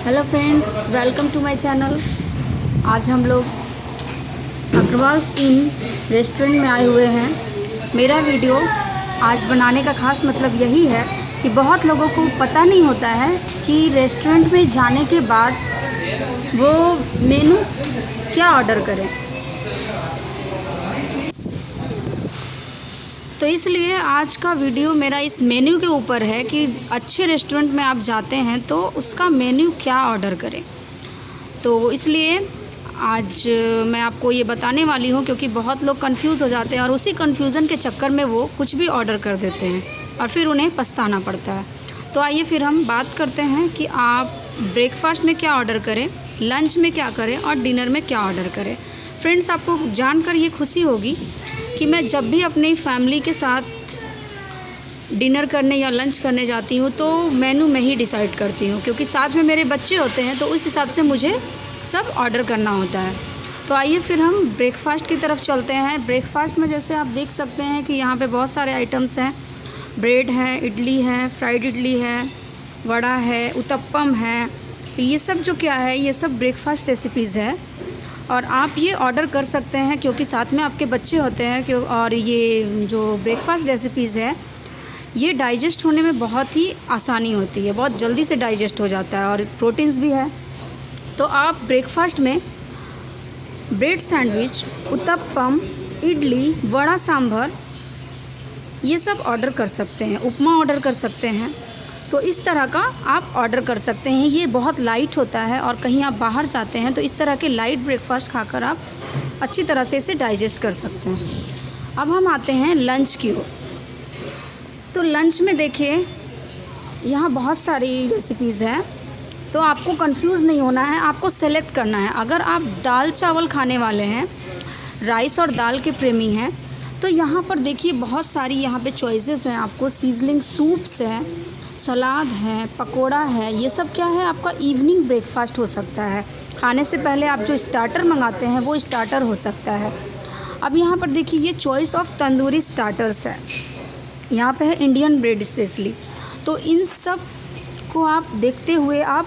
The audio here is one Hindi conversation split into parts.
Hello friends, welcome to my channel. आज हम लोग अग्रवाल्स इन रेस्टोरेंट में आए हुए हैं। मेरा वीडियो आज बनाने का ख़ास मतलब यही है कि बहुत लोगों को पता नहीं होता है कि रेस्टोरेंट में जाने के बाद वो मेनू क्या ऑर्डर करें। तो इसलिए आज का वीडियो मेरा इस मेन्यू के ऊपर है कि अच्छे रेस्टोरेंट में आप जाते हैं तो उसका मेन्यू क्या ऑर्डर करें। तो इसलिए आज मैं आपको ये बताने वाली हूँ, क्योंकि बहुत लोग कंफ्यूज हो जाते हैं और उसी कंफ्यूजन के चक्कर में वो कुछ भी ऑर्डर कर देते हैं और फिर उन्हें पछताना पड़ता है। तो आइए फिर हम बात करते हैं कि आप ब्रेकफास्ट में क्या ऑर्डर करें, लंच में क्या करें और डिनर में क्या ऑर्डर करें। फ्रेंड्स, आपको जानकर ये खुशी होगी कि मैं जब भी अपनी फैमिली के साथ डिनर करने या लंच करने जाती हूँ तो मेनू मैं ही डिसाइड करती हूँ, क्योंकि साथ में मेरे बच्चे होते हैं तो उस हिसाब से मुझे सब ऑर्डर करना होता है। तो आइए फिर हम ब्रेकफास्ट की तरफ चलते हैं। ब्रेकफास्ट में जैसे आप देख सकते हैं कि यहाँ पे बहुत सारे आइटम्स हैं। ब्रेड है, इडली है, फ्राइड इडली है, वड़ा है, उत्तपम है। तो ये सब जो क्या है, ये सब ब्रेकफास्ट रेसिपीज़ है और आप ये ऑर्डर कर सकते हैं क्योंकि साथ में आपके बच्चे होते हैं। और ये जो ब्रेकफास्ट रेसिपीज़ है ये डाइजेस्ट होने में बहुत ही आसानी होती है, बहुत जल्दी से डाइजेस्ट हो जाता है और प्रोटीन्स भी है। तो आप ब्रेकफास्ट में ब्रेड सैंडविच, उत्तपम, इडली, वड़ा सांभर ये सब ऑर्डर कर सकते हैं। उपमा ऑर्डर कर सकते हैं। तो इस तरह का आप ऑर्डर कर सकते हैं। ये बहुत लाइट होता है और कहीं आप बाहर जाते हैं तो इस तरह के लाइट ब्रेकफास्ट खाकर आप अच्छी तरह से इसे डाइजेस्ट कर सकते हैं। अब हम आते हैं लंच की ओर। तो लंच में देखिए यहाँ बहुत सारी रेसिपीज़ हैं, तो आपको कंफ्यूज नहीं होना है, आपको सेलेक्ट करना है। अगर आप दाल चावल खाने वाले हैं, राइस और दाल के प्रेमी हैं, तो यहाँ पर देखिए बहुत सारी यहाँ पे चॉइसेस हैं। आपको सीजलिंग सूप्स है, सलाद है, पकोड़ा है। ये सब क्या है, आपका इवनिंग ब्रेकफास्ट हो सकता है। खाने से पहले आप जो स्टार्टर मंगाते हैं वो स्टार्टर हो सकता है। अब यहाँ पर देखिए ये चॉइस ऑफ तंदूरी स्टार्टर्स है। यहाँ पे है इंडियन ब्रेड स्पेशली। तो इन सब को आप देखते हुए आप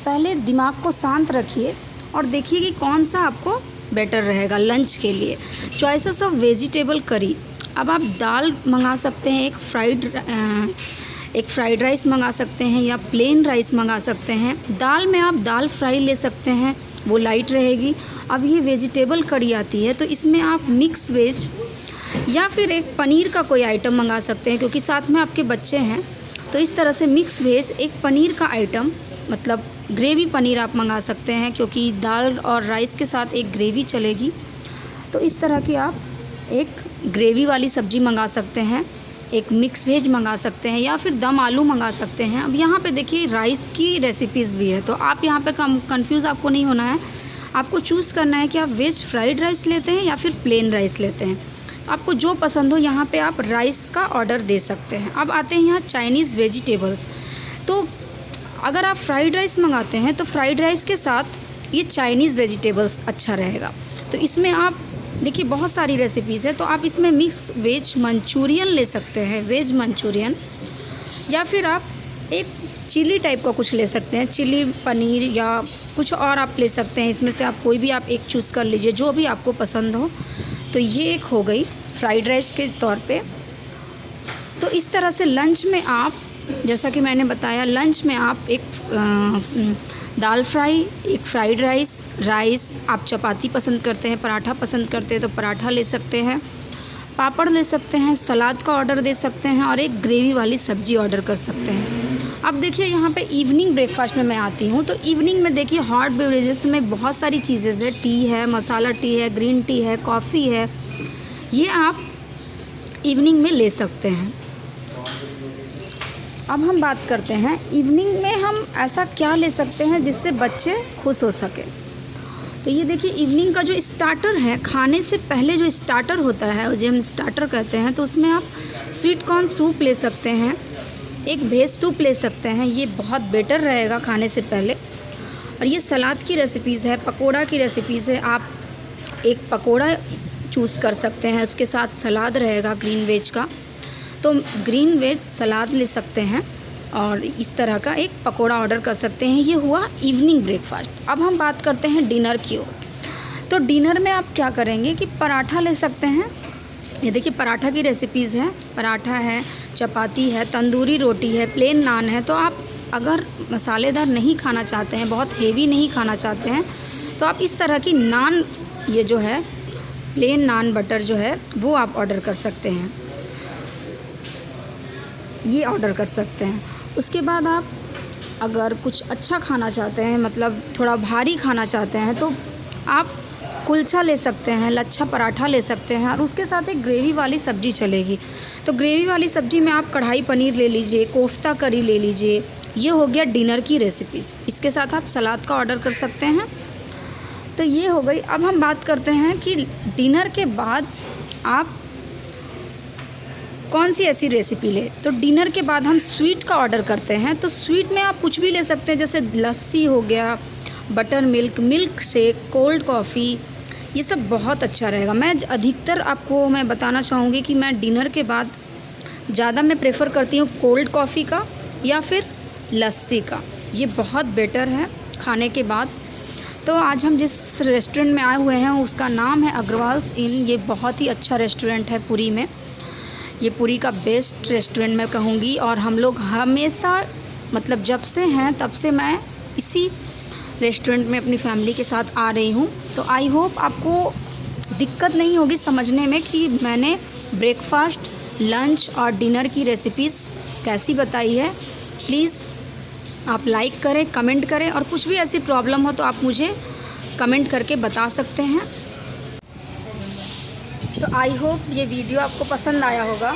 पहले दिमाग को शांत रखिए और देखिए कि कौन सा आपको बेटर रहेगा लंच के लिए। Choices of vegetable curry. अब आप दाल मंगा सकते हैं, एक फ्राइड राइस मंगा सकते हैं या प्लेन राइस मंगा सकते हैं। दाल में आप दाल फ्राई ले सकते हैं, वो लाइट रहेगी। अब ये वेजिटेबल करी आती है तो इसमें आप मिक्स वेज या फिर एक पनीर का कोई आइटम मंगा सकते हैं, क्योंकि साथ में आपके बच्चे हैं। तो इस तरह से मिक्स वेज एक पनीर का आइटम, मतलब ग्रेवी पनीर आप मंगा सकते हैं, क्योंकि दाल और राइस के साथ एक ग्रेवी चलेगी। तो इस तरह की आप एक ग्रेवी वाली सब्ज़ी मंगा सकते हैं, एक मिक्स वेज मंगा सकते हैं या फिर दम आलू मंगा सकते हैं। अब यहाँ पे देखिए राइस की रेसिपीज़ भी है, तो आप यहाँ पे कंफ्यूज आपको नहीं होना है। आपको चूज़ करना है कि आप वेज फ्राइड राइस लेते हैं या फिर प्लेन राइस लेते हैं। आपको जो पसंद हो यहाँ पे आप राइस का ऑर्डर दे सकते हैं। अब आते हैं यहाँ चाइनीज़ वेजिटेबल्स। तो अगर आप फ्राइड राइस मंगाते हैं तो फ्राइड राइस के साथ ये चाइनीज़ वेजिटेबल्स अच्छा रहेगा। तो इसमें आप देखिए बहुत सारी रेसिपीज़ है, तो आप इसमें मिक्स वेज मंचूरियन ले सकते हैं, वेज मंचूरियन, या फिर आप एक चिली टाइप का कुछ ले सकते हैं, चिली पनीर या कुछ और आप ले सकते हैं। इसमें से आप कोई भी आप एक चूज़ कर लीजिए, जो भी आपको पसंद हो। तो ये एक हो गई फ्राइड राइस के तौर पे। तो इस तरह से लंच में आप, जैसा कि मैंने बताया, लंच में आप एक दाल फ्राई, एक फ्राइड राइस, आप चपाती पसंद करते हैं, पराठा पसंद करते हैं तो पराठा ले सकते हैं, पापड़ ले सकते हैं, सलाद का ऑर्डर दे सकते हैं और एक ग्रेवी वाली सब्ज़ी ऑर्डर कर सकते हैं। अब देखिए यहाँ पे इवनिंग ब्रेकफास्ट में मैं आती हूँ। तो इवनिंग में देखिए हॉट बेवरेजेस में बहुत सारी चीज़ें हैं। टी है, मसाला टी है, ग्रीन टी है, कॉफ़ी है, ये आप इवनिंग में ले सकते हैं। अब हम बात करते हैं इवनिंग में हम ऐसा क्या ले सकते हैं जिससे बच्चे खुश हो सके। तो ये देखिए इवनिंग का जो स्टार्टर है, खाने से पहले जो स्टार्टर होता है, जो हम स्टार्टर कहते हैं, तो उसमें आप स्वीट कॉर्न सूप ले सकते हैं, एक वेज सूप ले सकते हैं। ये बहुत बेटर रहेगा खाने से पहले। और ये सलाद की रेसिपीज़ है, पकोड़ा की रेसिपीज़ है। आप एक पकोड़ा चूज़ कर सकते हैं, उसके साथ सलाद रहेगा ग्रीन वेज का, तो ग्रीन वेज सलाद ले सकते हैं। और इस तरह का एक पकोड़ा ऑर्डर कर सकते हैं। ये हुआ इवनिंग ब्रेकफास्ट। अब हम बात करते हैं डिनर की ओर। तो डिनर में आप क्या करेंगे कि पराठा ले सकते हैं। ये देखिए पराठा की रेसिपीज़ है, पराठा है, चपाती है, तंदूरी रोटी है, प्लेन नान है। तो आप अगर मसालेदार नहीं खाना चाहते हैं, बहुत हेवी नहीं खाना चाहते हैं, तो आप इस तरह की नान, ये जो है प्लेन नान बटर जो है वो आप ऑर्डर कर सकते हैं, ये ऑर्डर कर सकते हैं। उसके बाद आप अगर कुछ अच्छा खाना चाहते हैं, मतलब थोड़ा भारी खाना चाहते हैं, तो आप कुलचा ले सकते हैं, लच्छा पराठा ले सकते हैं, और उसके साथ एक ग्रेवी वाली सब्ज़ी चलेगी। तो ग्रेवी वाली सब्ज़ी में आप कढ़ाई पनीर ले लीजिए, कोफ्ता करी ले लीजिए। ये हो गया डिनर की रेसिपीज़। इसके साथ आप सलाद का ऑर्डर कर सकते हैं। तो ये हो गई। अब हम बात करते हैं कि डिनर के बाद आप कौन सी ऐसी रेसिपी ले। तो डिनर के बाद हम स्वीट का ऑर्डर करते हैं। तो स्वीट में आप कुछ भी ले सकते हैं, जैसे लस्सी हो गया, butter milk, milk shake, cold coffee, ये सब बहुत अच्छा रहेगा। मैं अधिकतर आपको मैं बताना चाहूँगी कि मैं डिनर के बाद ज़्यादा मैं प्रेफर करती हूँ कोल्ड कॉफ़ी का या फिर लस्सी का। ये बहुत बेटर है खाने के बाद। तो आज हम जिस रेस्टोरेंट में आए हुए हैं उसका नाम है अग्रवाल्स इन। ये बहुत ही अच्छा रेस्टोरेंट है पुरी में। ये पुरी का बेस्ट रेस्टोरेंट मैं कहूँगी, और हम लोग हमेशा, मतलब जब से हैं तब से मैं इसी रेस्टोरेंट में अपनी फैमिली के साथ आ रही हूँ। तो आई होप आपको दिक्कत नहीं होगी समझने में कि मैंने ब्रेकफास्ट, लंच और डिनर की रेसिपीज़ कैसी बताई है। प्लीज़ आप लाइक करें, कमेंट करें, और कुछ भी ऐसी प्रॉब्लम हो तो आप मुझे कमेंट करके बता सकते हैं। तो आई होप ये वीडियो आपको पसंद आया होगा।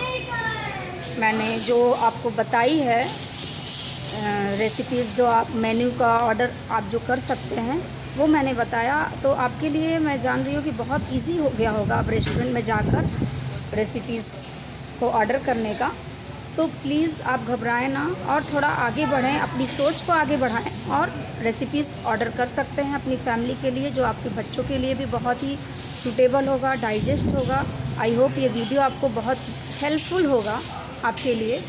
मैंने जो आपको बताई है रेसिपीज़, जो आप मेन्यू का ऑर्डर आप जो कर सकते हैं वो मैंने बताया। तो आपके लिए मैं जान रही हूँ कि बहुत इजी हो गया होगा आप रेस्टोरेंट में जाकर रेसिपीज़ को ऑर्डर करने का। तो प्लीज़ आप घबराएं ना और थोड़ा आगे बढ़ें, अपनी सोच को आगे बढ़ाएं और रेसिपीज़ ऑर्डर कर सकते हैं अपनी फैमिली के लिए, जो आपके बच्चों के लिए भी बहुत ही सूटेबल होगा, डाइजेस्ट होगा। आई होप ये वीडियो आपको बहुत हेल्पफुल होगा आपके लिए।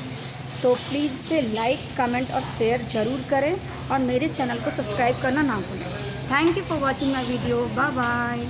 तो प्लीज़ इसे लाइक, कमेंट और शेयर ज़रूर करें, और मेरे चैनल को सब्सक्राइब करना ना भूलें। Thank you for watching my video. Bye bye.